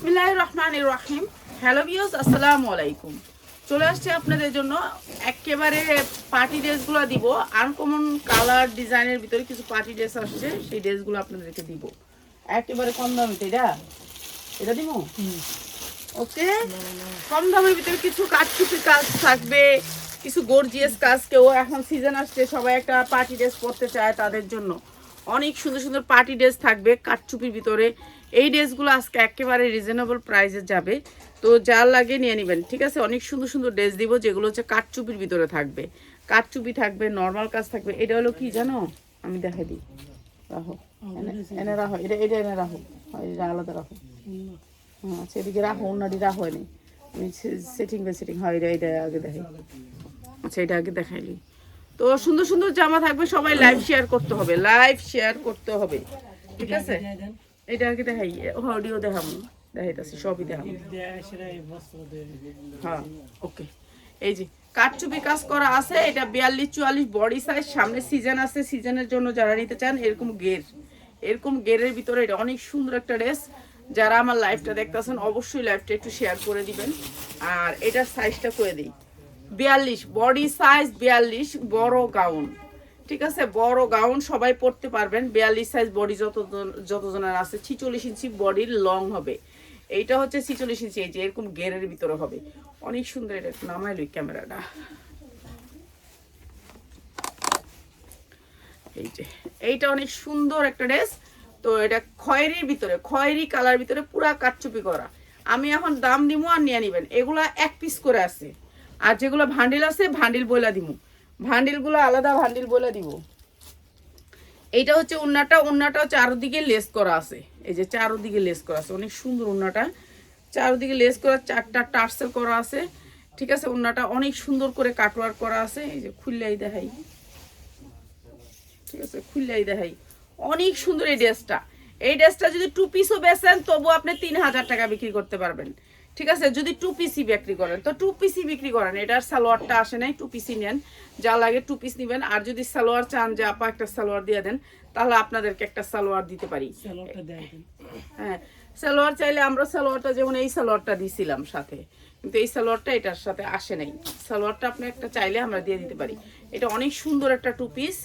বিসমিল্লাহির রহমানির রহিম। Hello viewers, আসসালামু আলাইকুম। চলে আসছে আপনাদের জন্য একেবারে পার্টি ড্রেসগুলো দিব। আনকমন কালার ডিজাইনের ভিতরে কিছু পার্টি ড্রেস আসছে, সেই ড্রেসগুলো আপনাদেরকে দিব একেবারে কম দামিতে। এটা দিব ওকে। কম দামের ভিতরে কিছু কাটছুটি কাজ থাকবে, কিছু গর্জিয়াস কাজ। কেউ এখন সিজন আসছে, সবাই একটা পার্টি ড্রেস পরতে চায়, তাদের জন্য অনেক সুন্দর সুন্দর পার্টি ড্রেস থাকবে কাটচুপির ভিতরে। এই ড্রেসগুলো আজকে একেবারে রিজনেবল প্রাইসে যাবে, তো যার লাগে নিয়ে নেবেন, ঠিক আছে। অনেক সুন্দর সুন্দর ড্রেস দিব যেগুলো হচ্ছে কাটচুপির ভিতরে থাকবে। কাটচুপি থাকবে, নর্মাল কাজ থাকবে। এটা হলো কি জানো, আমি দেখাই দিই। রাখো, এনে রাখো, এটা এটা এনে রাখো, এটা আলাদা রাখো। হ্যাঁ, সেদিকে রাখো, অন্যটি রাখো এনে। আমি সেটিং বাই সেটিং, হয় এটা এটা আগে দেখাই। আচ্ছা, এটা আগে দেখাইলি। তো সুন্দর সুন্দর জামা থাকবে, সবাই লাইভ শেয়ার করতে হবে, লাইভ শেয়ার করতে হবে, ঠিক আছে। এটা আগে দেখাই, অডিও দেখাবো, দেখাইতেছি সবই দেখাবো। হ্যাঁ ওকে। এই যে কাটচুপি কাজ করা আছে, এটা 42-44 বডি সাইজ। সামনে সিজন আছে, সিজনের জন্য যারা নিতে চান এরকম গেরের ভিতরে এটা অনেক সুন্দর একটা ড্রেস। যারা আমার লাইভটা দেখতেছেন অবশ্যই লাইভটা একটু শেয়ার করে দিবেন। আর এটার সাইজটা করে দিই 42 বডি সাইজ, 42 বড় গাউন, ঠিক আছে। বড় গাউন সবাই পরতে পারবেন। 42 সাইজ বডি যতজনের আছে। 46 ইঞ্চি বডির লং হবে। এইটা হচ্ছে 46 ইঞ্চি। এই যে এরকম গেরের ভিতরে হবে, অনেক সুন্দর। এটা একটু নামাই লই ক্যামেরাটা। এই যে এইটা অনেক সুন্দর একটা ড্রেস। তো এটা খয়েরির ভিতরে, খয়েরি কালার ভিতরে পুরা কাটচুপি করা। আমি এখন দাম দিমু আর নিয়ে নিবেন। এগুলা এক পিস করে আছে, আর যেগুলো ভান্ডিল আছে ভান্ডিল বইলা দিমু। ভান্ডিলগুলো আলাদা ভান্ডিল বইলা দিব। এইটা হচ্ছে ওন্নাটা, ওন্নাটাও চারদিকে লেস করা আছে। এই যে চারদিকে লেস করা আছে, অনেক সুন্দর ওন্নাটা। চারদিকে লেস করা, 4টা টার্সেল করা আছে, ঠিক আছে। ওন্নাটা অনেক সুন্দর করে কাটওয়ার্ক করা আছে। এই যে খুললাই দেখাই, ঠিক আছে, খুললাই দেখাই। অনেক সুন্দর এই ড্রেসটা। এই ড্রেসটা যদি 2 পিসও বেচেন তবু আপনি 3000 টাকা বিক্রি করতে পারবেন, ঠিক আছে। যদি 2 পিসই বিক্রি করেন তো 2 পিসই বিক্রি করেন। এটার সালোয়ারটা আসে নাই, 2 পিসই নেন। যা লাগে 2 পিস নেবেন। আর যদি সালোয়ার চান যে আপা একটা সালোয়ার দিয়ে দেন, তাহলে আপনাদেরকে একটা সালোয়ার দিতে পারি। হ্যাঁ, সালোয়ার চাইলে আমরা সালোয়ারটা, যেমন এই সালোয়ারটা দিছিলাম সাথে, কিন্তু এই সালোয়ারটা এটার সাথে আসে নাই। সালোয়ারটা আপনি একটা চাইলে আমরা দিয়ে দিতে পারি। এটা অনেক সুন্দর একটা 2 পিস।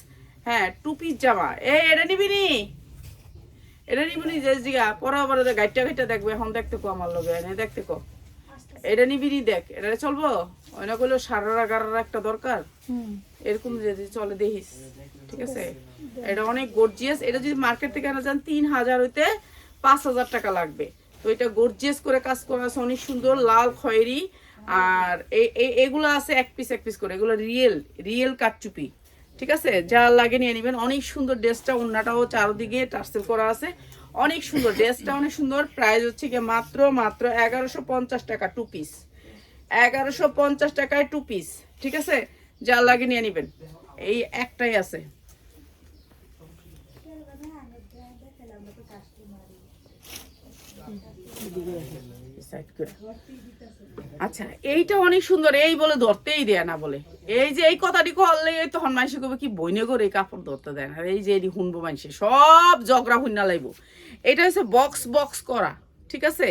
হ্যাঁ, 2 পিস জামা। এটা নিবি নি, এটা নিবি নি যে জিগা পরে আবার গাইটা গাইটা দেখবে। এখন দেখতে কো আমার লগে, এনে দেখতে কো। এটা নিবি নি, দেখ এটা চলবো। ওই না করলেও সারারা গারারা একটা দরকার, এরকম যদি চলে দেখিস, ঠিক আছে। এটা অনেক গর্জিয়াস। এটা যদি মার্কেট থেকে আনা যান 3000 হইতে 5000 টাকা লাগবে। তো এটা গর্জিয়াস করে কাজ করা আছে, অনেক সুন্দর লাল খয়েরি। আর এগুলো আছে এক পিস করে, এগুলো রিয়েল কাটচুপি, ঠিক আছে। যা লাগে নিয়ে নেবেন। অনেক সুন্দর ড্রেসটা, ওন্নাটাও চারদিকে টার্সেল করা আছে, অনেক সুন্দর ড্রেসটা, অনেক সুন্দর। প্রাইস হচ্ছে কি মাত্র 1150 টাকা 2 পিস। 1150 টাকায় 2 পিস, ঠিক আছে। যা লাগে নিয়ে নেবেন। এই একটাই আছে। আচ্ছা, এইটা অনেক সুন্দর। এই বলে ধরতেই দেয় না বলে, এই যে এই কথাটি করলে তখন মানুষে কবে কি বইনে করে এই কাপড় ধরতে দেয় না। এই যে এটি শুনবো মানুষে সব জগরা হুন্না লাইব। এটা হচ্ছে বক্স করা, ঠিক আছে।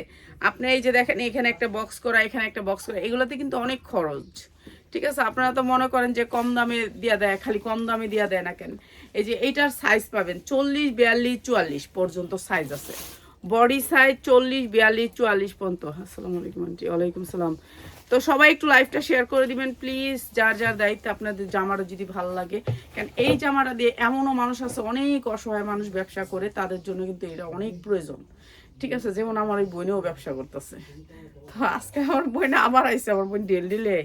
আপনি এই যে দেখেন, এখানে একটা বক্স করা, এখানে একটা বক্স করা। এগুলোতে কিন্তু অনেক খরচ, ঠিক আছে। আপনারা তো মনে করেন যে কম দামে দিয়া দেয়, খালি কম দামে দিয়া দেয় না কেন। এই যে এইটার সাইজ পাবেন 40, 42, 44 পর্যন্ত সাইজ আছে। বডি সাইজ 40, 42, 44 পর্যন্ত। আসসালামু আলাইকুম আন্টি। ওয়ালাইকুম সালাম। তো সবাই একটু লাইভটা শেয়ার করে দিবেন প্লিজ, যার যার দায়িত্ব। আপনাদের জামাটা যদি ভালো লাগে, কারণ এই জামাটা দিয়ে এমনও মানুষ আছে, অনেক অসহায় মানুষ ব্যবসা করে, তাদের জন্য কিন্তু এটা অনেক প্রয়োজন, ঠিক আছে। যেমন আমার ওই বোনেও ব্যবসা করতেছে। তো আজকে আমার বোনে আবার আইসে, আমার বোন ডেলে,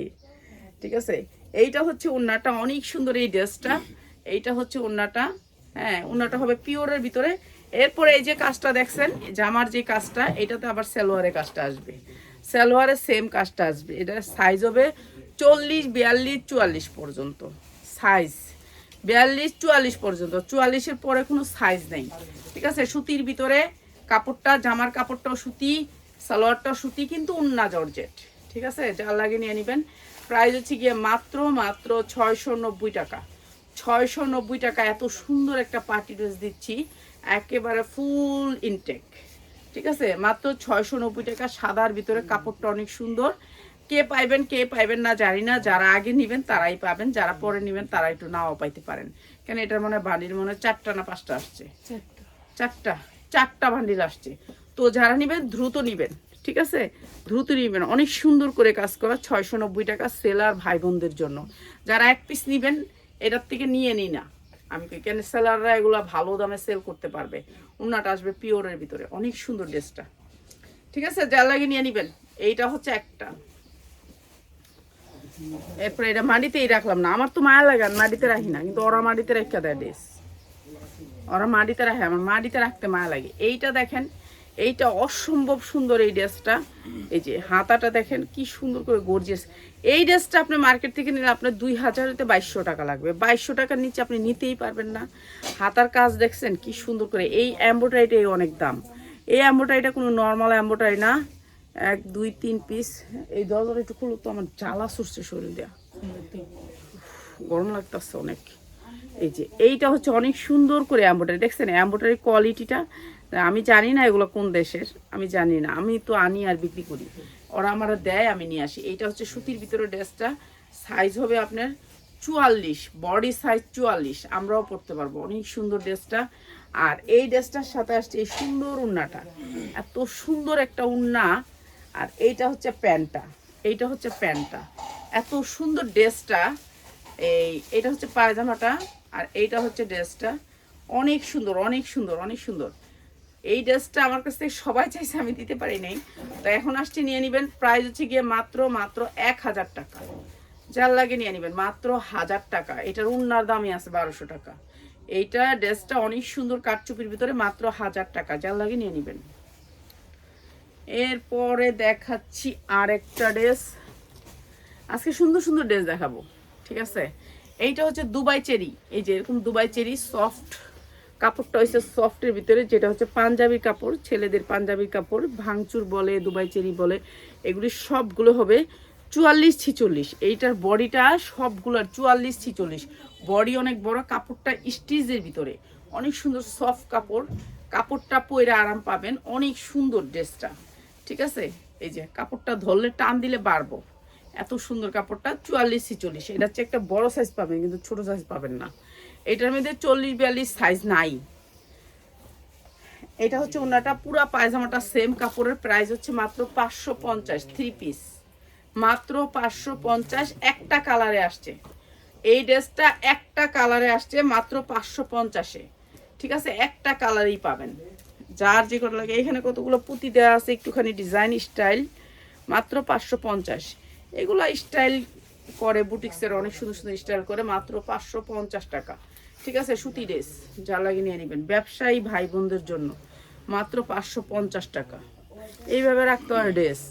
ঠিক আছে। এইটা হচ্ছে ওন্নাটা, অনেক সুন্দর এই ড্রেসটা। এইটা হচ্ছে ওন্নাটা। হ্যাঁ, ওন্নাটা হবে পিওরের ভিতরে। এরপরে এই যে কাজটা দেখছেন, জামার যে কাজটা, এটাতে আবার সালোয়ারের কাজটা আসবে, সালোয়ারের সেম কাজটা আসবে। এটার সাইজ হবে 40, 42, 44 পর্যন্ত সাইজ। 42, 44 পর্যন্ত। 44-এর পরে কোনো সাইজ নেই, ঠিক আছে। সুতির ভিতরে কাপড়টা, জামার কাপড়টাও সুতি, সালোয়ারটাও সুতি, কিন্তু ওন্না জর্জেট, ঠিক আছে। যা লাগে নিয়ে নেবেন। প্রাইস হচ্ছে গিয়ে মাত্র 690 টাকা। 690 টাকা এত সুন্দর একটা পার্টি ড্রেস দিচ্ছি, একেবারে ফুল ইনটেক, ঠিক আছে, মাত্র 690 টাকা। সাদার ভিতরে কাপড়টা অনেক সুন্দর। কে পাইবেন না জানি না, যারা আগে নেবেন তারাই পাবেন, যারা পরে নেবেন তারা একটু নাও পাইতে পারেন। কেন এটার মনে বান্ডিল মনে 4টা না 5টা আসছে, 4টা বান্ডিল আসছে। তো যারা নেবেন দ্রুত নেবেন, ঠিক আছে, দ্রুত নেবেন। অনেক সুন্দর করে কাজ করা, 690 টাকা সেলার ভাই বোনদের জন্য। যারা এক পিস নেবেন এটার থেকে নিয়ে নিই না আমি, কেন সেলাররা এগুলো ভালো দামে সেল করতে পারবে। উন্নাটা আসবে পিওরের ভিতরে, অনেক সুন্দর ড্রেসটা, ঠিক আছে, যার লাগে নিয়ে নিবেন। এইটা হচ্ছে একটা। এরপরে এটা মাটিতেই রাখলাম না, আমার তো মায়া লাগে, মাটিতে রাখি না, কিন্তু ওরা মাটিতে রেখে দেয় ড্রেস, ওরা মাটিতে রাখে, আমার মাটিতে রাখতে মায়া লাগে। এইটা দেখেন, এইটা অসম্ভব সুন্দর এই ড্রেসটা। এই যে হাতাটা দেখেন কি সুন্দর করে গর্জিয়াস। এই ড্রেসটা আপনি মার্কেট থেকে নিলে আপনার 2000-তে 2200 টাকা লাগবে। 2200 টাকার নিচে আপনি নিতেই পারবেন না। হাতার কাজ দেখছেন কি সুন্দর করে। এই এমব্রয়ডারিটাই অনেক দাম। এই এমব্রয়ডারিটা কোনো নর্মাল এমব্রয়ডারি না। 1 2 3 পিস। এই দরজাটা একটু খুলো তো, আমার জ্বালা সুরছে শরীর দেয়া, গরম লাগতেছে অনেক। এই যে এইটা হচ্ছে অনেক সুন্দর করে এমব্রয়ডারি, দেখছেন এমব্রয়ডারি কোয়ালিটিটা। আমি জানি না এগুলো কোন দেশের, আমি জানি না, আমি তো আনি আর বিক্রি করি, ওরা আমার দেয়, আমি নিয়ে আসি। এইটা হচ্ছে সুতির ভিতরে ড্রেসটা। সাইজ হবে আপনার 44, বডি সাইজ 44, আমরাও পরতে পারবো। অনেক সুন্দর ড্রেসটা। আর এই ড্রেসটার সাথে আসছে এই সুন্দর উন্নাটা, এত সুন্দর একটা উন্না। আর এইটা হচ্ছে প্যান্টটা, এইটা হচ্ছে প্যান্টটা, এত সুন্দর ড্রেসটা। এইটা হচ্ছে পায়জামাটা, আর এইটা হচ্ছে ড্রেসটা। অনেক সুন্দর, অনেক সুন্দর, অনেক সুন্দর। এই ড্রেসটা আমার কাছ থেকে সবাই চাইছে, আমি দিতে পারি নাই, তো এখন আসছে নিয়ে নেবেন। প্রাইস হচ্ছে গিয়ে মাত্র 1000 টাকা। যার লাগে নিয়ে নেবেন মাত্র 1000 টাকা। এটার উন্নার দামই আছে 1200 টাকা। এইটা ড্রেসটা অনেক সুন্দর কাটচুপির ভিতরে, মাত্র 1000 টাকা। যার লাগে নিয়ে নেবেন। এরপরে দেখাচ্ছি আরেকটা ড্রেস। আজকে সুন্দর সুন্দর ড্রেস দেখাবো, ঠিক আছে। এইটা হচ্ছে দুবাই চেরি। এই যে এরকম দুবাই চেরি সফট কাপড়টা হচ্ছে সফটের ভিতরে, যেটা হচ্ছে পাঞ্জাবির কাপড়, ছেলেদের পাঞ্জাবির কাপড়, ভাঙচুর বলে, দুবাই চেরি বলে, এগুলি সবগুলো হবে 44-46। এইটার বডিটা সবগুলোর 44-46, বডি অনেক বড়, কাপড়টা স্টিচের ভিতরে, অনেক সুন্দর সফট কাপড়, কাপড়টা পরে আরাম পাবেন। অনেক সুন্দর ড্রেসটা, ঠিক আছে। এই যে কাপড়টা ধরলে টান দিলে বাড়বো, এত সুন্দর কাপড়টা। 44-46, এটা হচ্ছে একটা বড় সাইজ পাবেন, কিন্তু ছোট সাইজ পাবেন না। এটার মধ্যে 40-42 সাইজ নাই। এটা হচ্ছে ওনাটা, পুরা পায়জামাটা সেম কাপড়ের। প্রাইস হচ্ছে মাত্র 550, 3 পিস, মাত্র 550। একটা কালারে আসছে এই ড্রেসটা, একটা কালারে আসছে মাত্র 550-এ, ঠিক আছে। একটা কালারই পাবেন, যার যে কত লাগে। এখানে কতগুলো পুঁতি দেওয়া আছে, একটুখানি ডিজাইন স্টাইল, মাত্র 550। এগুলো স্টাইল করে বুটিক্সের, অনেক সুন্দর সুন্দর স্টাইল করে, মাত্র 550 টাকা, ঠিক আছে। সুতি ড্রেস যা লাগে নিয়ে নেবেন, ব্যবসায়ী ভাই বোনদের জন্য মাত্র 550 টাকা। এইভাবে রাখতে হয় ড্রেস,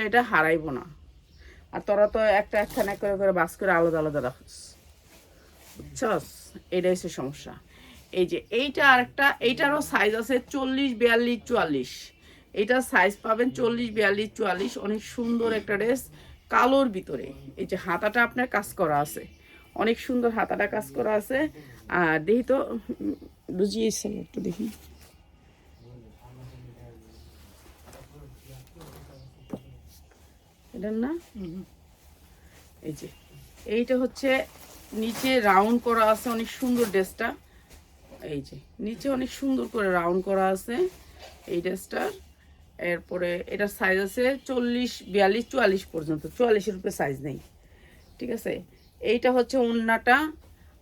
এটা হারাইবো না। আর তোরা তো একখানা করে করে বাস করে আলাদা আলাদা রাখিস, বুঝছস, এটাই হচ্ছে সমস্যা। এই যে এইটা আরেকটা, এইটারও সাইজ আছে 40-42-44। এইটার সাইজ পাবেন 40-42-44। অনেক সুন্দর একটা ড্রেস, কালোর ভিতরে। এই যে হাতাটা আপনার কাজ করা আছে, অনেক সুন্দর হাতাটা কাজ করা আছে। আর দেখি তো বুঝিয়েছে একটু, দেখি এটা না। এই যে এইটা হচ্ছে নিচে রাউন্ড করা আছে, অনেক সুন্দর ড্রেসটা। এই যে নিচে অনেক সুন্দর করে রাউন্ড করা আছে এই ড্রেসটার। এরপরে এটার সাইজ আছে 40-42-44 পর্যন্ত, 44-এর উপরে সাইজ নেই, ঠিক আছে। এইটা হচ্ছে ওড়নাটা,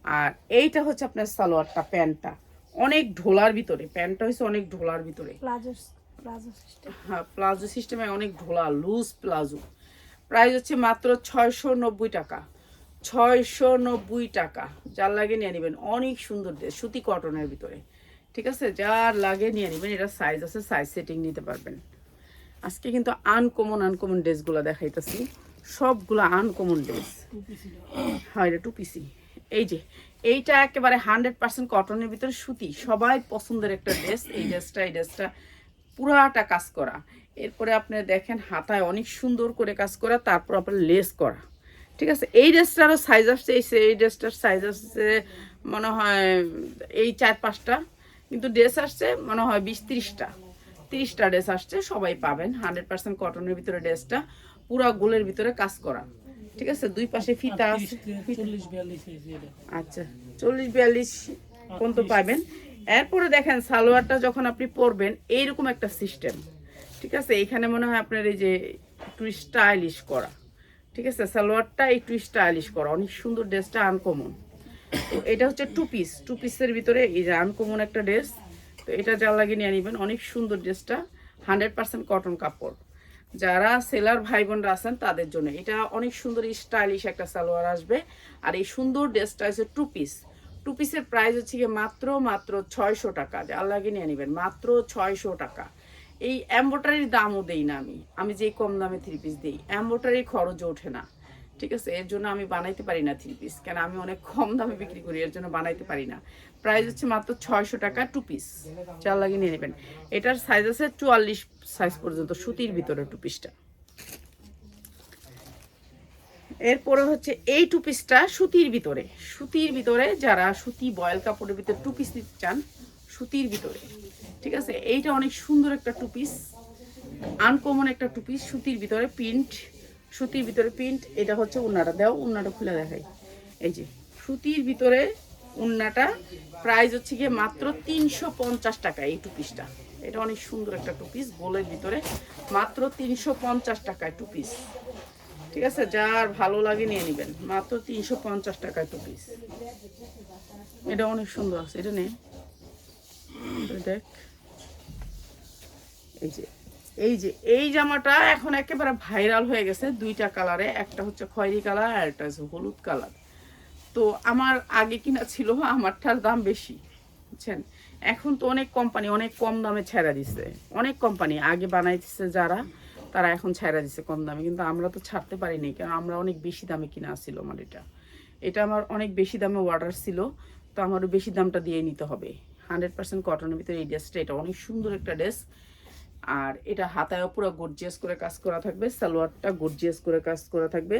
আর এইটা হচ্ছে আপনার সালোয়ারটা, প্যান্টটা অনেক ঢোলার ভিতরে, প্যান্টটা হচ্ছে অনেক ঢোলার ভিতরে, হ্যাঁ প্লাজো সিস্টেমে, অনেক ঢোলা, লুজ প্লাজো। প্রাইস হচ্ছে মাত্র 690 টাকা, 690 টাকা। যার লাগে নিয়ে নেবেন, অনেক সুন্দর ড্রেস, সুতি কটনের ভিতরে, ঠিক আছে। যার লাগে নিয়ে নেবেন। এটা সাইজ আছে, সাইজ সেটিং নিতে পারবেন। আজকে কিন্তু আনকমন ড্রেসগুলো দেখাইতেছি, সবগুলো আনকমন ড্রেস। হ্যাঁ এটা 2 পিসি। এই যে এইটা একেবারে 100% কটনের ভিতরে সুতি, সবাই পছন্দের একটা ড্রেস। এই ড্রেসটা পুরাটা কাজ করা। এরপরে আপনি দেখেন হাতায় অনেক সুন্দর করে কাজ করা, তারপর আপনার লেস করা, ঠিক আছে। এই ড্রেসটারও সাইজ আসছে, এই ড্রেসটার সাইজ আসছে মনে হয় এই 4-5টা, কিন্তু ড্রেস আসছে মনে হয় 20-30টা, 30টা ড্রেস আসছে, সবাই পাবেন। 100% কটনের ভিতরে ড্রেসটা, পুরা গোলের ভিতরে কাজ করা, ঠিক আছে। দুই পাশে ফিতা আছে, 40-42 এটা। আচ্ছা 40-42 পর্যন্ত পাবেন। এরপরে দেখেন সালোয়ারটা যখন আপনি পরবেন এইরকম একটা সিস্টেম, ঠিক আছে। এখানে মনে হয় আপনার এই যে একটু স্টাইলিশ করা, ঠিক আছে। সালোয়ারটা একটু স্টাইলিশ করা, অনেক সুন্দর ড্রেসটা, আনকমন। তো এটা হচ্ছে টু পিসের ভিতরে এই যে আনকমন একটা ড্রেস। তো এটা যা লাগে নিয়ে নিবেন, অনেক সুন্দর ড্রেসটা, 100% কটন কাপড়। যারা সেলার ভাই বোনরা আছেন তাদের জন্য এটা অনেক সুন্দর স্টাইলিশ একটা সালোয়ার আসবে। আর এই সুন্দর ড্রেসটা হচ্ছে টু পিসের প্রাইস হচ্ছে গিয়ে মাত্র 600 টাকা। যা লাগে নিয়ে নেবেন, মাত্র 600 টাকা। এই এম্ব্রয়ডারির দামও দেই না আমি যেই কম দামে 3 পিস দিই, এম্ব্রয়ডারি খরচ ওঠে না, ঠিক আছে। এর জন্য আমি বানাইতে পারি না 3 পিস, কেন আমি অনেক কম দামে বিক্রি করি, এর জন্য বানাইতে পারি না। প্রাইস হচ্ছে মাত্র 600 টাকা 2 পিস, চার লাগিয়ে নিয়ে নেবেন। এটার সাইজ আছে 44 সাইজ পর্যন্ত, সুতির ভিতরে 2 পিসটা। এরপরে হচ্ছে এই 2 পিসটা সুতির ভিতরে যারা সুতি বয়েল কাপড়ের ভিতরে 2 পিস নিতে চান, সুতির ভিতরে, ঠিক আছে। এইটা অনেক সুন্দর একটা 2 পিস, আনকমন একটা 2 পিস, সুতির ভিতরে প্রিন্ট। এটা হচ্ছে উন্নাটা, দেও উন্নাটা খুলে দেখাই। এই যে সুতির ভিতরে উন্নাটা, প্রাইস হচ্ছে গিয়ে মাত্র 350 টাকা এই 2 পিসটা। এটা অনেক সুন্দর একটা 2 পিস, গোলের ভিতরে, মাত্র 350 টাকায় 2 পিস, ঠিক আছে। যার ভালো লাগে নিয়ে নেবেন, মাত্র 350 টাকায় 2 পিস। এটা অনেক সুন্দর আছে, এটা নে দেখ। এই জামাটা এখন একেবারে ভাইরাল হয়ে গেছে, 2টা কালারে, একটা হচ্ছে খয়েরি কালার আর একটা হচ্ছে হলুদ কালার। তো আমার আগে কিনা ছিল, আমারটার দাম বেশি, বুঝছেন। এখন তো অনেক কোম্পানি অনেক কম দামে ছেড়া দিচ্ছে, অনেক কোম্পানি আগে বানাইতেছে যারা, তারা এখন ছেড়া দিচ্ছে কম দামে, কিন্তু আমরা তো ছাড়তে পারিনি, কারণ আমরা অনেক বেশি দামে কিনা ছিল। আমার এটা আমার অনেক বেশি দামে অর্ডার ছিল, তো আমারও বেশি দামটা দিয়ে নিতে হবে। 100% কটনের ভিতরে এই ড্রেসটা, এটা অনেক সুন্দর একটা ড্রেস। আর এটা হাতায়ও পুরো গর্জিয়াস করে কাজ করা থাকবে, সালোয়ারটা গর্জিয়াস করে কাজ করা থাকবে,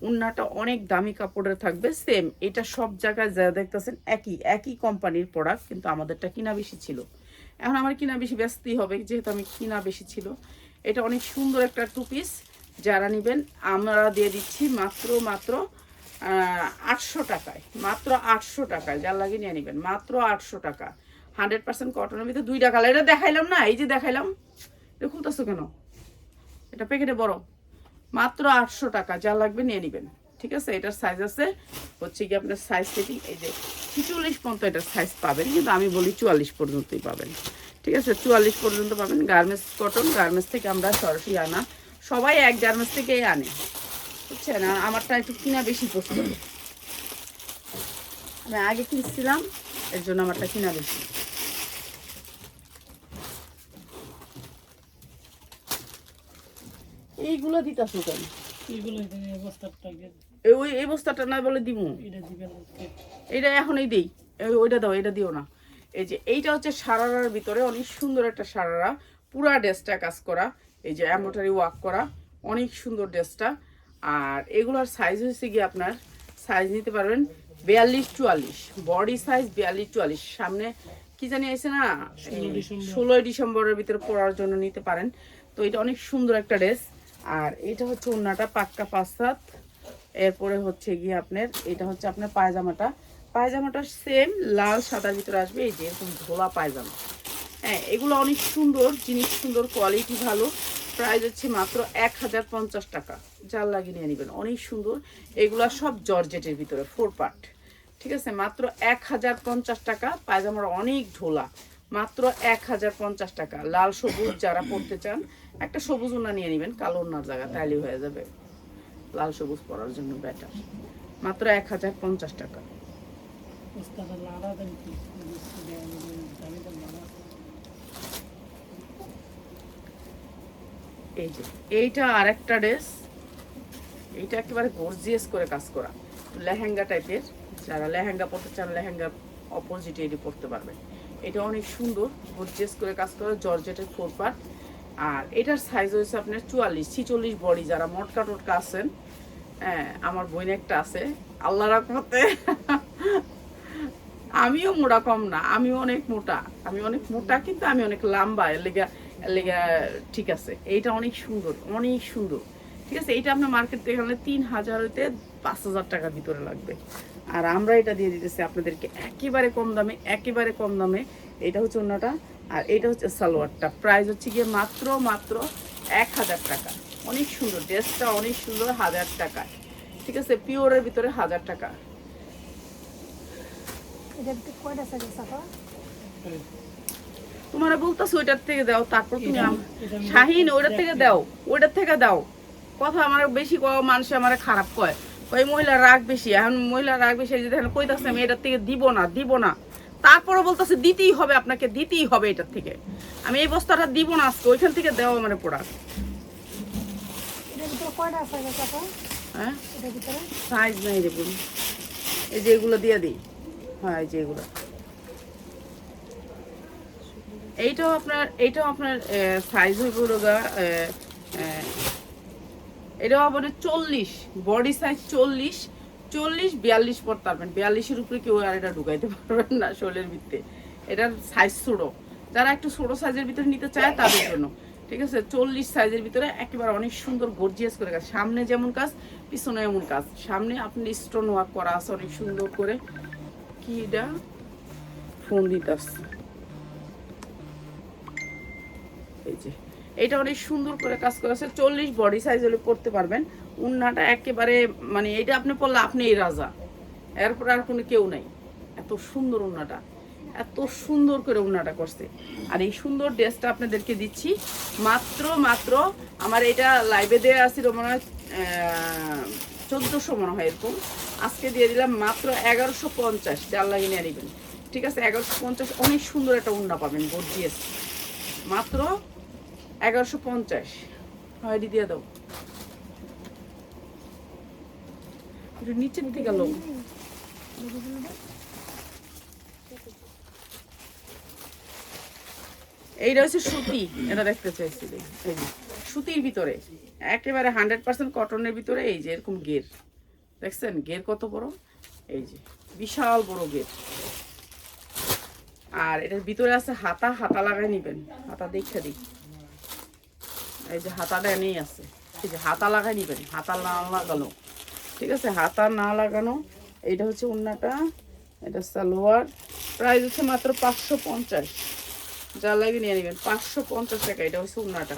উন্নাটা অনেক দামি কাপড়ের থাকবে। সেম এটা সব জায়গায় যা দেখতেছেন একই কোম্পানির প্রোডাক্ট, কিন্তু আমাদেরটা কিনা বেশি ছিল। এখন আমার কিনা বেশি ব্যস্তই হবে, যেহেতু আমি কিনা বেশি ছিল। এটা অনেক সুন্দর একটা 2 পিস, যারা নেবেন আমরা দিয়ে দিচ্ছি মাত্র 800 টাকায়, মাত্র 800 টাকায়। যার লাগে নিয়ে নেবেন, মাত্র 800 টাকা। 100% কটনের ভিতরে 2টা কালার। এটা দেখাইলাম না, এই যে দেখাইলাম, এটা খুলতেছো কেন, এটা প্যাকেটে বড়, মাত্র 800 টাকা। যা লাগবে নিয়ে নেবেন, ঠিক আছে। এটার সাইজ আছে হচ্ছে কি আপনার সাইজ সেটিং, এই যে 46 পর্যন্ত এটার সাইজ পাবেন, কিন্তু আমি বলি 44 পর্যন্তই পাবেন, ঠিক আছে। 44 পর্যন্ত পাবেন। গার্মেন্টস কটন, গার্মেন্টস থেকে আমরা সরাসরি আনা, সবাই এক গার্মেন্টস থেকেই আনে, বুঝছেন। আমারটা একটু কিনা বেশি পছন্দ, আমি আগে কিনছিলাম, এর জন্য আমারটা কিনা বেশি। এইগুলো দিতাছো কেন? এই বস্তাটা না বলে দিমু, এটা এখনই দিই, ওইটা দাও, এটা দিও না। এই যে এইটা হচ্ছে সারারার ভিতরে অনেক সুন্দর একটা সারারা, পুরা ড্রেসটা কাজ করা, এই যে এমব্রয়ডারি ওয়ার্ক করা, অনেক সুন্দর ড্রেসটা। আর এগুলোর সাইজ হচ্ছে গিয়ে আপনার সাইজ নিতে পারবেন 42-44, বডি সাইজ 42-44। সামনে কি জানি আছে না, 16 ডিসেম্বরের ভিতরে পরার জন্য নিতে পারেন। তো এটা অনেক সুন্দর একটা ড্রেস। আর এটা হচ্ছে ওন্নাটা পাক্কা 5/7। এরপরে হচ্ছে গিয়ে আপনার এটা হচ্ছে আপনার পায়জামাটা সেম লাল সাদার ভিতরে আসবে, এই যে এরকম ধোলা পায়জামা। হ্যাঁ, এগুলো অনেক সুন্দর জিনিস, সুন্দর কোয়ালিটি ভালো। প্রাইস হচ্ছে মাত্র 1050 টাকা। যার লাগিয়ে নিয়ে নেবেন, অনেক সুন্দর। এগুলো সব জর্জেটের ভিতরে 4 পার্ট, ঠিক আছে। মাত্র 1050 টাকা। পায়জামার অনেক ঢোলা, মাত্র 1050 টাকা। লাল সবুজ যারা পরতে চান, একটা সবুজ ওনা নিয়ে নেবেন, কালো ওনার জায়গা তাইলে হয়ে যাবে। লাল সবুজ পরার জন্য বেটার, মাত্র 1050 টাকা। এই যে এইটা আরেকটা ড্রেস, এইটা একেবারে গর্জিয়াস করে কাজ করা, লেহেঙ্গা টাইপের। যারা লেহেঙ্গা পরতে চান, লেহেঙ্গার অপোজিটে এটি পরতে পারবেন। এটা অনেক সুন্দর গর্জিয়াস করে কাজ করা, জর্জেটের 4 পার্ট। আর এটার সাইজ হয়েছে আপনার 44-46 বডি। যারা মোটকা টোটকা আছেন, হ্যাঁ, আমার বোন একটা আছে, আল্লাহ রাখমতে আমিও মোটা কম না, আমিও অনেক মোটা, কিন্তু আমি অনেক লম্বা, এর লেগে এর লেগে ঠিক আছে। এইটা অনেক সুন্দর, অনেক সুন্দর। ঠিক আছে, এইটা আপনার মার্কেট থেকে আনলে 3000 হইতে 5000 টাকার ভিতরে লাগবে। আর আমরা এটা দিয়ে দিতেছি আপনাদেরকে একেবারে কম দামে, একেবারে কম দামে। এটা হচ্ছে ওন্নাটা, আর এটা হচ্ছে সালোয়ারটা। প্রাইস হচ্ছে গিয়ে মাত্র 1000 টাকা। অনেক সুন্দর ড্রেসটা, অনেক সুন্দর, 1000 টাকা। ঠিক আছে, পিওরের ভিতরে 1000 টাকা। তোমার বলতেছো ওইটার থেকে দাও, তারপর তুমি শাহিন ওইটার থেকে দাও, ওইটার থেকে দাও। কথা আমার বেশি মানুষ আমার খারাপ কয়, ওই মহিলা রাগ বেশি। এখন মহিলা রাগ বেশি যদি কইতাছে আমি এটার থেকে দিব না, দিব না, তারপরে বলতেছে দিতেই হবে, আপনাকে দিতেই হবে এটার থেকে। আমি এই বস্তাটা দিব না আজকে, ওইখান থেকে দেওয়া আমার প্রোডাক্ট। হ্যাঁ সাইজ নাই রে বোন, এই যে এগুলো দিয়ে দিই। হ্যাঁ এই যে এগুলো, এইটাও আপনার সাইজ হইব রোগা, এটাও মানে 40 বডি সাইজ, 40 42 পড়তে পারবেন। 42-এর উপরে কেউ আর এটা ঢুকাইতে পারবেন না শোলের ভিতরে। এটার সাইজ ছোট, যারা একটু ছোট সাইজের ভিতরে নিতে চায় তাদের জন্য। ঠিক আছে, 40 সাইজের ভিতরে একেবারে অনেক সুন্দর গর্জিয়াস করে কাজ। সামনে যেমন কাজ, পিছনে এমন কাজ। সামনে আপনি স্টোন ওয়ার্ক করা আছে অনেক সুন্দর করে। কি এটা ফোন দিতে আসছে, এই যে এটা অনেক সুন্দর করে কাজ করা আছে। 40 বডি সাইজ হলে পড়তে পারবেন। উন্নাটা একেবারে মানে এটা আপনি পড়লে আপনি এই রাজা, এরপর আর কোনো কেউ নাই। এত সুন্দর উন্নাটা, এত সুন্দর করে উন্নাটা করছে। আর এই সুন্দর ড্রেসটা আপনাদেরকে দিচ্ছি মাত্র আমার এটা লাইভে দেওয়া আছিল মনে হয় 1400 মনে হয় এরকম। আজকে দিয়ে দিলাম মাত্র 1150, যার লাগে নিয়ে নেবেন। ঠিক আছে, 1150। অনেক সুন্দর একটা উন্না পাবেন গর্জিয়াস, মাত্র 1150। হয় দিয়ে দাও একটু নিচের দিকে গেল। এইটা হচ্ছে সুতি, এটা দেখতে চাইছিলি। এই যে সুতির ভিতরে একেবারে 100% কটনের ভিতরে। এই যে এরকম গের দেখছেন, গের কত বড়, এই যে বিশাল বড় গের। আর এটার ভিতরে আছে হাতা, হাতা লাগাই নিবেন। হাতা দেখে দিই, এই যে হাতাটা এনেই আছে। এই যে হাতা লাগাই নিবেন, হাতা না লাগানো। ঠিক আছে, হাতা না লাগানো। এইটা হচ্ছে উন্নাটা, এটা সালোয়ার। প্রাইস হচ্ছে মাত্র 550, যা লাগে নিয়ে নেবেন। 550 টাকা। এটা হচ্ছে উন্নাটা।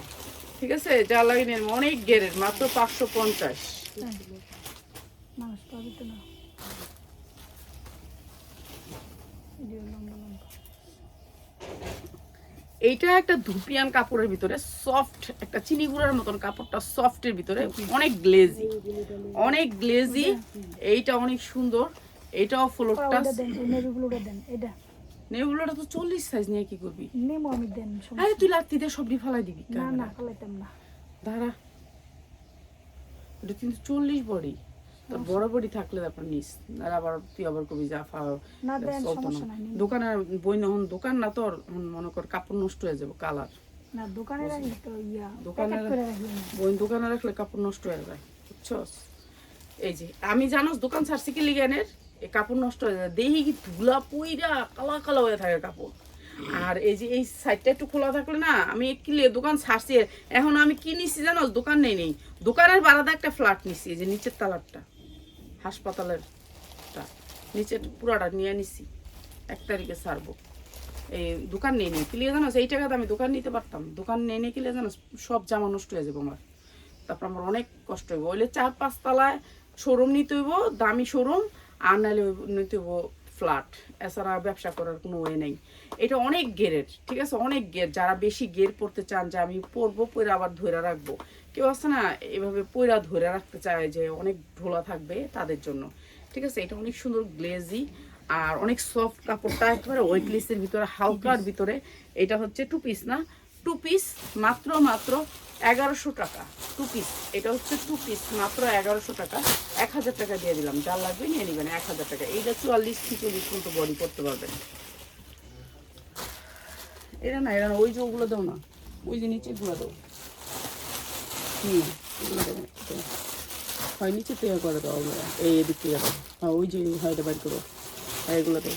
ঠিক আছে, যা লাগে নিয়ে নেবেন। অনেক গেরের, মাত্র 550। এইটা একটা ধুপিয়ান কাপড়ের ভিতরে, সফট একটা চিনি গুঁড়ার মতন কাপড়টা, সফটের ভিতরে, অনেক গ্লেজি, অনেক গ্লেজি। এইটা অনেক সুন্দর। এইটাও ফ্লোরটা, নেগুলোটা তো 40 সাইজ নিয়ে কি করবি? আরে তুই লাত্তি দিয়ে সবটি ফালাই দিবি। না ফালাইতাম না, দাঁড়া। এটা কিন্তু 40 বডি, তোর বড় বডি থাকলে তারপর নিস। আর আবার তুই আবার কবি যা চলতো না। দোকানের বই না, দোকান না তোর, মনে কর কাপড় নষ্ট হয়ে যাবে, কালার। দোকানে বই দোকানে রাখলে কাপড় নষ্ট হয়ে যায়, বুঝছস? এই যে আমি জানোস দোকান ছাড়ছি কি লিগানের, এই কাপড় নষ্ট হয়ে যায়। দেখি কি ধুলা পুইরা কালা কালা হয়ে থাকে কাপড়। আর এই যে এই সাইডটা একটু খোলা থাকলে না, আমি কিলে দোকান ছাড়ছি। এখন আমি কি নিচ্ছি জানোস, দোকান নেই। দোকানের বারাদা একটা ফ্ল্যাট নিচ্ছি, এই যে নিচের তালারটা, হাসপাতালের নিচের পুরাটা নিয়ে নিছি। 1 তারিখে ছাড়বো। এই দোকান নেই কিলে জানোস, এই টাকাতে আমি দোকান নিতে পারতাম। দোকান নেই কিলে জানোস, সব জামা নষ্ট হয়ে যাবো আমার। তারপর আমার অনেক কষ্ট হইব। ওইলে 4-5 তলায় শোরুম নিতে হইব, দামি শোরুম। আর নাহলে নিতে হইব ফ্ল্যাট। এছাড়া ব্যবসা করার কোনো ওয়ে নেই। এটা অনেক গেরের, ঠিক আছে, অনেক গের। যারা বেশি গের পড়তে চান, যে আমি পরবো পরে আবার ধরে রাখবো, কেউ আছে না এভাবে পয়রা ধরে রাখতে চায় যে অনেক ঢোলা থাকবে, তাদের জন্য। ঠিক আছে, এটা অনেক সুন্দর গ্লেজি আর অনেক সফট কাপড়টা, একেবারে ওয়েটলেসের ভিতরে, হালকার ভিতরে। এটা হচ্ছে 2 পিস না, 2 পিস, মাত্র 1100 টাকা 2 পিস। এটা হচ্ছে 2 পিস, মাত্র 1100 টাকা। 1000 টাকা দিয়ে দিলাম, যা লাগবে নিয়ে নেবেন। 1000 টাকা। এইটা 44-46 মতো বডি করতে পারবেন। এটা না, ওই যে ওগুলো দাও না, ওই যে নিচে গুলো দাও। হয় নিচে তৈরি করে দাও, এই এদিক থেকে দাও। হ্যাঁ ওই যে হয়টা বাইর করো, হ্যাঁ এগুলো দাও।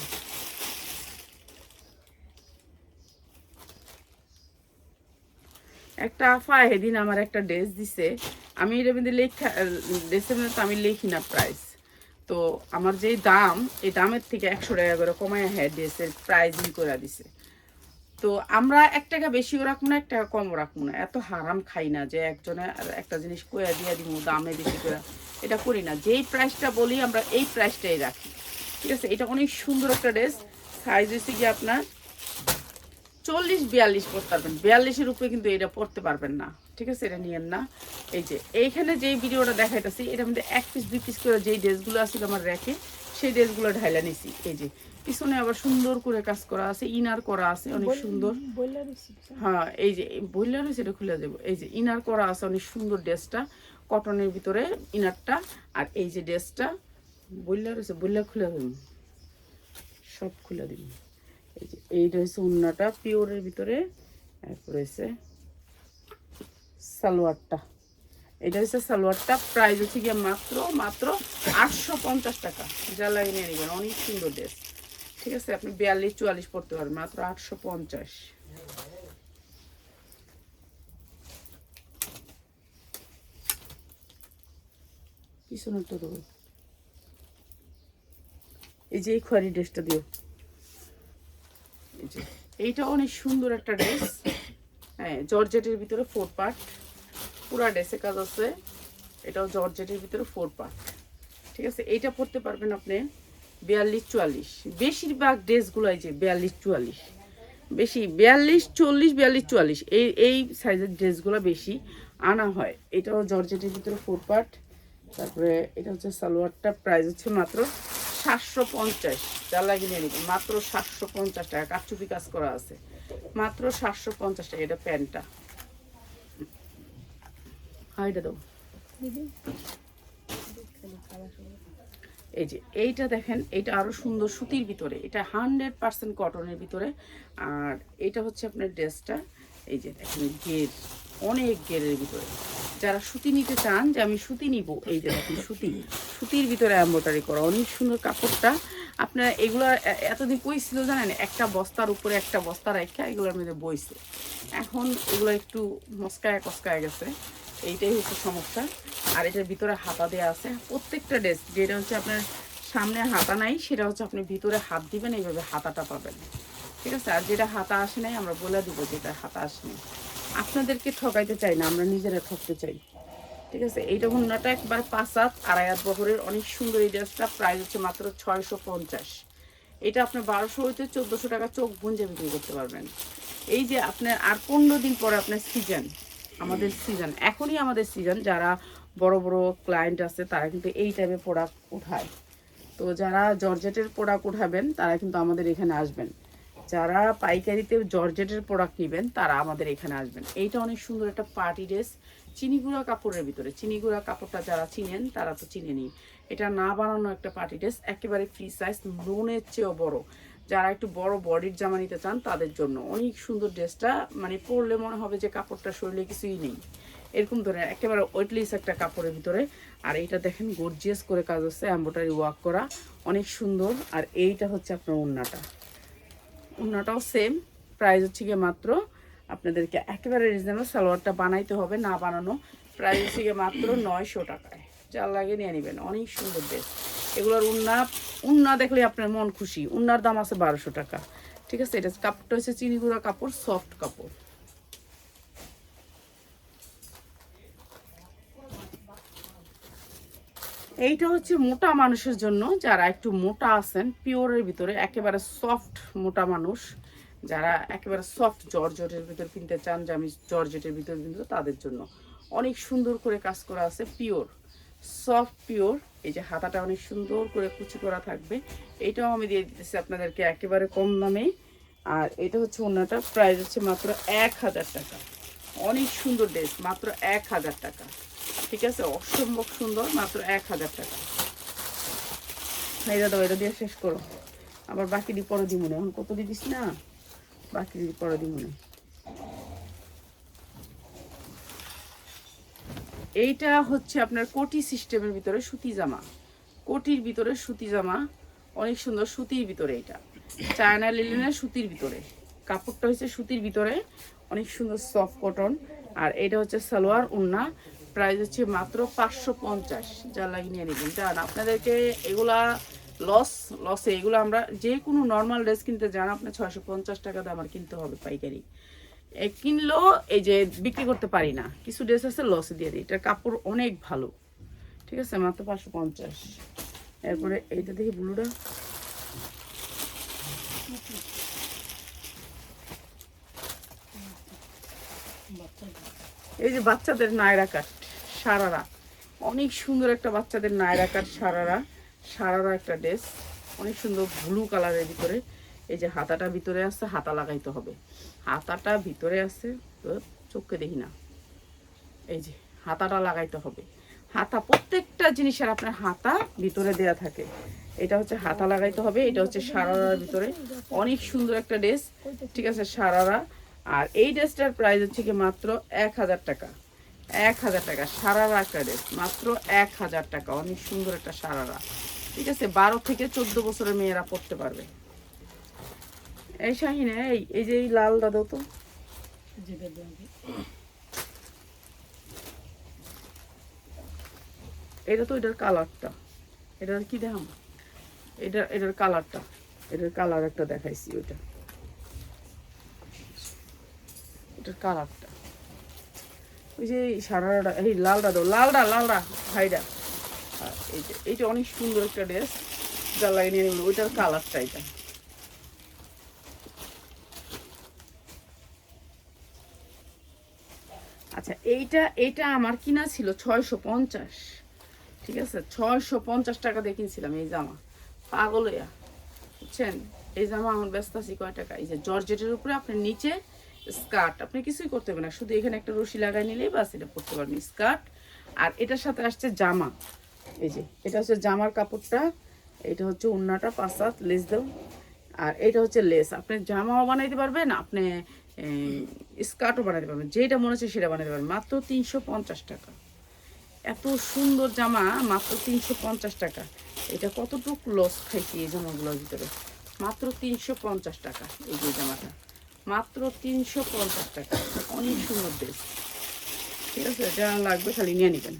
একটা আফা সেদিন আমার একটা ড্রেস দিছে, আমি এটার মধ্যে লেখা, ড্রেসের মধ্যে তো আমি লিখি না প্রাইস, তো আমার যেই দাম এই দামের থেকে 100 টাকা করে কমায় হ্যাঁ ড্রেসের প্রাইজিং করে দিছে। তো আমরা 1 টাকা বেশিও রাখবো না, 1 টাকা কমও রাখবো না, এত হারাম খাই না যে একজনে একটা জিনিস কইয়া দিয়ে দিব দামে বেশি করে, এটা করি না। যেই প্রাইসটা বলি আমরা এই প্রাইসটাই রাখি, ঠিক আছে। এটা অনেক সুন্দর একটা ড্রেস, সাইজ হচ্ছে কি আপনার 40-42 পরতে পারবেন, 42-এর উপরে কিন্তু এটা পরতে পারবেন না, ঠিক আছে, এটা নিয়েন না। এই যে এইখানে যেই ভিডিওটা দেখাইতেছি এটার মধ্যে 1 পিস 2 পিস করে যেই ড্রেসগুলো আছে আমার র্যাকে, সেই ড্রেসগুলো ঢাইলা নিছি। এই যে পিছনে আবার সুন্দর করে কাজ করা আছে, ইনার করা আছে অনেক সুন্দর। হ্যাঁ এই যে বললে রয়েছে এটা খুলে দেবো, এই যে ইনার করা আছে অনেক সুন্দর ড্রেসটা, কটনের ভিতরে ইনারটা, আর এই যে ড্রেসটা বললে রয়েছে, বললে খুলে দেব, সব খুলে দিন। এই যে এইটা হচ্ছে উন্নাটা পিওরের ভিতরে, তারপর হচ্ছে সালোয়ারটা, এটা হচ্ছে সালোয়ারটা, প্রাইস হচ্ছে গিয়ে মাত্র 850 টাকা, যা লাগে নিয়ে নেবেন, অনেক সুন্দর ড্রেস, ঠিক আছে। আপনি 42-44 পড়তে পারবেন মাত্র 850। পিছনেরটা দেবো, এই যে এই খয়েরি ড্রেসটা দিও, এই যে এইটা অনেক সুন্দর একটা ড্রেস, হ্যাঁ জর্জেটের ভিতরে 4 পার্ট, পুরা ড্রেসে কাজ আছে, এটাও জর্জেটের ভিতরে 4 পার্ট, ঠিক আছে। এইটা পরতে পারবেন আপনি 42-44, বেশিরভাগ ড্রেসগুলো এই যে 42-44, বেশি 42-40-42-44 এই সাইজের ড্রেসগুলো বেশি আনা হয়। এটাও জর্জেটের ভিতরে 4 পার্ট, তারপরে এটা হচ্ছে সালোয়ারটা, প্রাইস হচ্ছে মাত্র 750, যা লাগিয়ে নিয়ে নিবেন মাত্র 750 টাকা, কাচুপি কাজ করা আছে, মাত্র 750 টাকা। এটা প্যান্টটা, হ্যাঁ এটা দাও, এই যে এইটা দেখেন, এটা আরো সুন্দর সুতির ভিতরে, এটা 100% কটনের ভিতরে, আর এটা হচ্ছে আপনার ড্রেসটা, এই যে দেখেন গের, অনেক গেরের ভিতরে, যারা সুতি নিতে চান যে আমি সুতি নিব, এই যে দেখেন সুতির ভিতরে এমব্রয়ডারি করা, অনেক সুন্দর কাপড়টা। আপনার এগুলো এতদিন কই ছিল জানেন, একটা বস্তার উপরে একটা বস্তা রেখা এগুলোর মধ্যে বইছে, এখন এগুলো একটু মস্কায় কস্কায় গেছে, এইটাই হচ্ছে সমস্যা। আর এটার ভিতরে হাতা দেওয়া আছে, প্রত্যেকটা ড্রেস যেটা হচ্ছে আপনার সামনে হাতা নাই সেটা হচ্ছে আপনি ভিতরে হাত দিবেন, এইভাবে হাতাটা পাবেন, ঠিক আছে। আর যেটা হাতা আসে নাই আমরা বলে দিব যেটা হাতা আসেনি, আপনাদেরকে ঠকাইতে চাই না, আমরা নিজেরা ঠকতে চাই, ঠিক আছে। এইটা হুন্নাটা একবার 5 হাত 2.5 হাত বহরের, অনেক সুন্দর এই ড্রেসটা, প্রাইস হচ্ছে মাত্র 650। এটা আপনি 1200 হইতে 1400 টাকা চোখ বুঞ্জে বিক্রি করতে পারবেন। এই যে আপনার আর 15 দিন পরে আপনার সিজন, আমাদের সিজন এখনই, আমাদের সিজন, যারা বড় বড় ক্লায়েন্ট আছে তারা কিন্তু এই টাইপের প্রোডাক্ট উঠায়, তো যারা জর্জেটের প্রোডাক্ট উঠাবেন তারা কিন্তু আমাদের এখানে আসবেন, যারা পাইকারিতে জর্জেটের প্রোডাক্ট নেবেন তারা আমাদের এখানে আসবেন। এইটা অনেক সুন্দর একটা পার্টি ড্রেস, চিনিগুড়া কাপড়ের ভিতরে, চিনিগুড়া কাপড়টা যারা চিনেন তারা তো চিনেনি, এটা না বানানো একটা পার্টি ড্রেস, একেবারে ফ্রি সাইজ, লোনের চেয়েও বড়, যারা একটু বড় বডির জামা নিতে চান তাদের জন্য অনেক সুন্দর ড্রেসটা, মানে পরলে মনে হবে যে কাপড়টা শরীরে কিছুই নেই, এরকম ধরনের একেবারে ওয়েটলেস একটা কাপড়ের ভিতরে। আর এইটা দেখেন গর্জিয়াস করে কাজ হচ্ছে, এমব্রয়ডারি ওয়ার্ক করা, অনেক সুন্দর। আর এইটা হচ্ছে আপনার ওড়নাটাও সেম, প্রাইস হচ্ছে গিয়ে মাত্র, আপনাদেরকে একেবারে রিজনেবল, সালোয়ারটা বানাইতে হবে, না বানানো, প্রাইস হচ্ছে গিয়ে মাত্র 900 টাকায়, যা লাগে নিয়ে নেবেন, অনেক সুন্দর ড্রেস। এগুলোর উন্না দেখলে আপনার মন খুশি, উন্নার দাম আছে 1200 টাকা, ঠিক আছে। এটা কাপড়টা হচ্ছে চিনিগুড়া কাপড়, সফট কাপড়। এইটা হচ্ছে মোটা মানুষের জন্য, যারা একটু মোটা আছেন, পিওরের ভিতরে একেবারে সফট মোটা মানুষ, যারা একেবারে সফট জর্জেটের ভিতর কিনতে চান, যে আমি জর্জেটের ভিতর কিনবো, তাদের জন্য অনেক সুন্দর করে কাজ করা আছে, পিওর সফট পিওর। এই যে হাতাটা অনেক সুন্দর করে কুচি করা থাকবে, এইটাও আমি দিয়ে দিতেছি আপনাদেরকে একেবারে কম দামে। আর এটা হচ্ছে ওনাটা, প্রাইস হচ্ছে মাত্র 1000 টাকা, অনেক সুন্দর ড্রেস, মাত্র 1000 টাকা, ঠিক আছে, অসম্ভব সুন্দর, মাত্র 1000 টাকা। এটা দাও, এটা দিয়ে শেষ করো, আবার বাকি দিয়ে পরে দিব, এখন কত দিস না, বাকি দিয়ে পরে দিব না। এইটা হচ্ছে আপনার কোটি সিস্টেমের ভিতরে সুতি জামা, কোটির ভিতরে সুতি জামা, অনেক সুন্দর সুতির ভিতরে, এটা চায়না লিলেনের সুতির ভিতরে, কাপড়টা হচ্ছে সুতির ভিতরে, অনেক সুন্দর সফট কটন। আর এটা হচ্ছে সালোয়ার ওন্না, প্রাইস হচ্ছে মাত্র 550। যা লাগে নিয়ে নেবেন। জান আপনাদেরকে এগুলা লসে এগুলো আমরা যে কোনো নর্মাল ড্রেস কিনতে যান আপনার 650 টাকা দিয়ে আমার কিনতে হবে পাইকারি। কিনলেও এই যে বিক্রি করতে পারি না, কিছু ড্রেস আছে লসে দিয়ে দিই। এটার কাপড় অনেক ভালো, ঠিক আছে, মাত্র 550। এরপরে এইটা দেখি ব্লুটা, এই যে বাচ্চাদের নায়রা কাট সারারা, অনেক সুন্দর একটা বাচ্চাদের নায়রা কাট সারারা একটা ড্রেস, অনেক সুন্দর ব্লু কালারের ভিতরে। এই যে হাতাটা ভিতরে আছে, হাতা লাগাইতে হবে, হাতাটা ভিতরে আছে তো চোখে দেখি না, এই যে হাতাটা লাগাইতে হবে। হাতা প্রত্যেকটা জিনিসের আপনার হাতা ভিতরে দেয়া থাকে, এটা হচ্ছে হাতা লাগাইতে হবে। এটা হচ্ছে সারারার ভিতরে, অনেক সুন্দর একটা ড্রেস, ঠিক আছে, সারারা। আর এই ড্রেসটার প্রাইস হচ্ছে কি মাত্র 1000 টাকা। 1000 টাকা সারারা একটা ড্রেস, মাত্র 1000 টাকা। অনেক সুন্দর একটা সারারা, ঠিক আছে, 12 থেকে 14 বছরের মেয়েরা পড়তে পারবে। এই শাহিনে এই যে এই লাল দাদা তো যেটা দেন এটা তো এটার কালারটা, এটার কি দেখাম, এটার কালারটা, এটার কালার একটা দেখাইছি, ওইটা এটার কালারটা, ওই যে সারাটা, এই লালটা দাও, লালটা ভাইটা। এই যে এইটা অনেক সুন্দর একটা ড্রেস, যা লাগে নিয়ে নিল, ওইটার কালারটা এটা। আচ্ছা এইটা আমার কিনা ছিল 650, ঠিক আছে, 650 টাকা দিয়ে কিনছিলাম এই জামা, পাগল হইয়া, বুঝছেন। এই জামা আমার ব্যস্ত আছি কয় টাকা, এই যে জর্জেটের উপরে আপনার নিচে স্কার্ট, আপনি কিছুই করতে হবে না, শুধু এখানে একটা রশি লাগাই নিলেই বাস এটা পরতে পারবেন, স্কার্ট। আর এটার সাথে আসছে জামা, এই যে এটা হচ্ছে জামার কাপড়টা, এটা হচ্ছে ওড়নাটা, 5 হাত লেস দাও। আর এটা হচ্ছে লেস, আপনি জামাও বানাইতে পারবেন, আপনি স্কার্টও বানাইতে পারবেন, যেটা মনে হচ্ছে সেটা বানাইতে পারবেন, মাত্র 350 টাকা। এত সুন্দর জামা মাত্র 350 টাকা। এটা কতটুকু লস খাইছি এই জামাগুলোর ভিতরে, মাত্র 350 টাকা। এই যে জামাটা মাত্র 350 টাকা, অনেক সুন্দর ড্রেস, ঠিক আছে, যা লাগবে খালি নিয়ে নেবেন।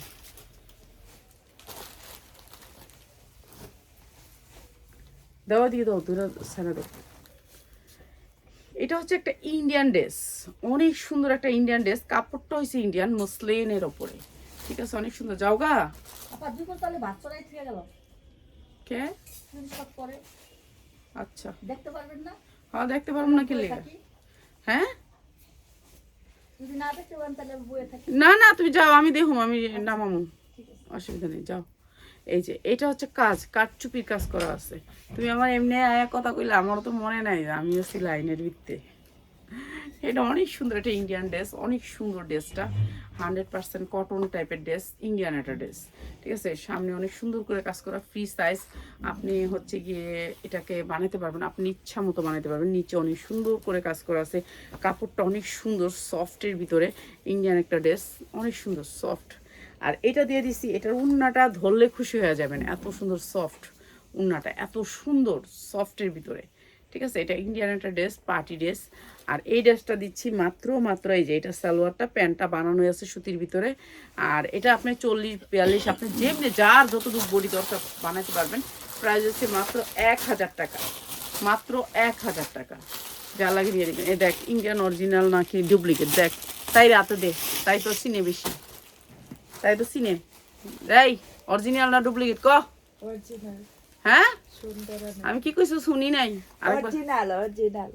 দেওয়া দিয়ে দাও, দুটা সারা দাও। এটা হচ্ছে একটা ইন্ডিয়ান ড্রেস, অনেক সুন্দর একটা ইন্ডিয়ান ড্রেস, কাপড়টা হয়েছে ইন্ডিয়ান মসলিনের ওপরে, ঠিক আছে, অনেক সুন্দর। যাও গা কে, আচ্ছা দেখতে পারবেন না? হ্যাঁ দেখতে পারবো না, কি লেগে, হ্যাঁ যদি না দেখতে পারেন তাহলে বইয়ে থাকি। না তুমি যাও, আমি দেখুম, আমি নামামু, অসুবিধা নেই, যাও। এই যে এটা হচ্ছে কাঠচুপির কাজ করা আছে। তুমি আমার এমনি আয়া কথা কইলে আমারও তো মনে নাই আমি হচ্ছি লাইনের ভিত্তে। এটা অনেক সুন্দর, এটা ইন্ডিয়ান ড্রেস, অনেক সুন্দর ড্রেসটা, 100% কটন টাইপের ড্রেস, ইন্ডিয়ান একটা ড্রেস, ঠিক আছে, সামনে অনেক সুন্দর করে কাজ করা, ফ্রি সাইজ, আপনি হচ্ছে গিয়ে এটাকে বানাতে পারবেন, আপনি ইচ্ছা মতো বানাতে পারবেন। নিচে অনেক সুন্দর করে কাজ করা আছে, কাপড়টা অনেক সুন্দর সফটের ভিতরে, ইন্ডিয়ান একটা ড্রেস, অনেক সুন্দর সফট। আর এটা দিয়ে দিছি, এটার উন্নাটা ধরলে খুশি হয়ে যাবেন, এত সুন্দর সফট উন্নাটা, এত সুন্দর সফটের ভিতরে, ঠিক আছে, এটা ইন্ডিয়ান একটা ড্রেস, পার্টি ড্রেস। আর এই ড্রেসটা দিচ্ছি মাত্র এই যে এটা সালোয়ারটা, প্যান্টটা বানানো আছে সুতির ভিতরে। আর এটা আপনি 40-42 আপনি যেমনি যার যতটুকু বডি দরকার বানাতে পারবেন। প্রাইস হচ্ছে মাত্র 1000 টাকা, মাত্র 1000 টাকা। যা লাগে নিয়ে দেবেন। এই দেখ ইন্ডিয়ান অরিজিনাল নাকি ডুপ্লিকেট, দেখ তাই রাতে দে, তাই তো চিনে বেশি, তাই তো চিনে, এই অরিজিনাল না ডুপ্লিকেট ক, অরিজিনাল। হ্যাঁ সুন্দর আমি কি কইছো শুনি নাই, আরেকবার। অরিজিনাল।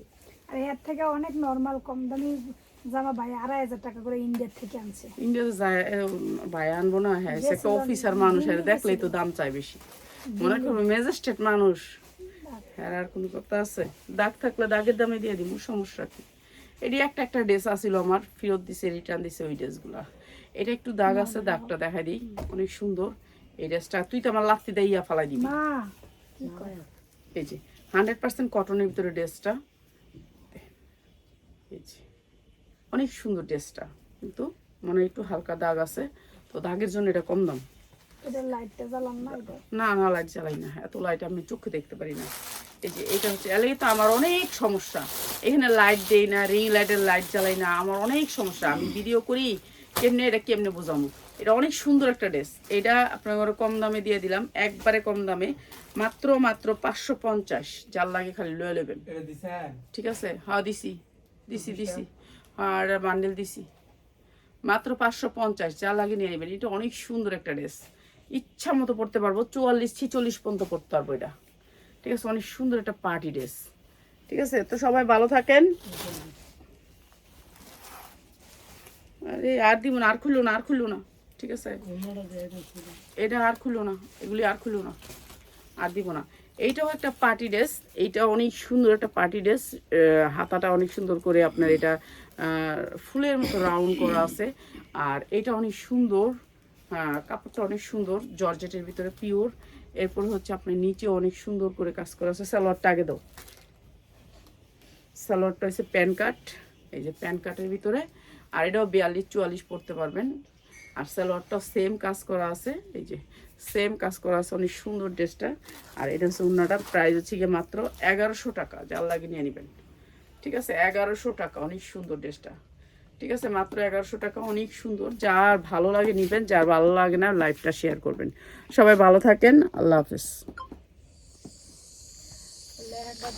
আর এর থেকে অনেক নরমাল কম দামি জামা ভাই 2500 টাকা করে ইন্ডিয়ার থেকে আনছে। ইন্ডিয়াতে যায় ভাই আনবো না, হ্যাঁ সে একটা অফিসার মানুষ, এর দেখলেই তো দাম চাই বেশি, মনে করবো ম্যাজিস্ট্রেট মানুষ, হ্যাঁ আর কোনো কথা আছে, দাগ থাকলে দাগের দামে দিয়ে দিব, সমস্যা কি। এটি একটা ড্রেস আসছিল আমার, ফেরত দিছে, রিটার্ন দিছে ওই ড্রেসগুলা। এটা একটু দাগ আছে, দাগটা দেখাই দিই, অনেক সুন্দর এই ড্রেসটা, তুই তো আমার লাত্তি দিয়ে ইয়া ফালাই দিবি। মা কি কয়, এই যে 100% কটনের ভিতরে ড্রেসটা, এই যে অনেক সুন্দর ড্রেসটা, কিন্তু মনে হয় একটু হালকা দাগ আছে, তো দাগের জন্য এটা কম দাম, এটা লাইটটা জ্বালান না এটা। না না লাইট জ্বালাই না, এত লাইট আমি চোখে দেখতে পারি না। এই যে এটা হচ্ছে এলাকায় তো আমার অনেক সমস্যা, এখানে লাইট দেই না, রিং লাইটের লাইট জ্বালাই না, আমার অনেক সমস্যা। আমি ভিডিও করি কেমনে, এটা কেমনে বোঝামো। এটা অনেক সুন্দর একটা ড্রেস, এটা আপনার কম দামে দিয়ে দিলাম, একবারে কম দামে, মাত্র 550। যার লাগে খালি লয়ে নেবেন, ঠিক আছে? হ্যাঁ দিছি দিছি আর বান্ডেল দিছি, মাত্র 550, যা লাগে নিয়ে নেবেন। এটা অনেক সুন্দর একটা ড্রেস, ইচ্ছা মতো পড়তে পারবো, 44-46 পর্যন্ত পড়তে পারবো এটা, ঠিক আছে? অনেক সুন্দর একটা পার্টি ড্রেস, ঠিক আছে? তো সবাই ভালো থাকেন। আরে আর দিব না, আর খুললো না, আর খুললো না, ঠিক আছে? এটা আর খুললো না, এগুলি আর খুললো না, আর দিব না। এইটাও একটা পার্টি ড্রেস, এইটা অনেক সুন্দর একটা পার্টি ড্রেস, হাতাটা অনেক সুন্দর করে আপনার এটা ফুলের মতো রাউন্ড করা আছে। আর এটা অনেক সুন্দর, কাপড়টা অনেক সুন্দর, জর্জেটের ভিতরে পিওর। এরপর হচ্ছে আপনার নিচে অনেক সুন্দর করে কাজ করা আছে। সালোয়ারটা আগে দাও, সালোয়ারটা হচ্ছে প্যান কাট, এই যে প্যান কাটের ভিতরে। আর এটাও 42-44 পরতে পারবেন। আর সালোয়ারটাও সেম কাজ করা আছে, এই যে সেম কাজ করা আছে, অনেক সুন্দর ড্রেসটা। আর এটা হচ্ছে ওড়নাটার প্রাইস হচ্ছে গিয়ে মাত্র 1100 টাকা, যার লাগে নিয়ে নেবেন, ঠিক আছে? 1100 টাকা, অনেক সুন্দর ড্রেসটা, ঠিক আছে? মাত্র 1100 টাকা, অনেক সুন্দর। যার ভালো লাগে নেবেন, যার ভালো লাগে না লাইভটা শেয়ার করবেন। সবাই ভালো থাকেন, আল্লাহ হাফেজ।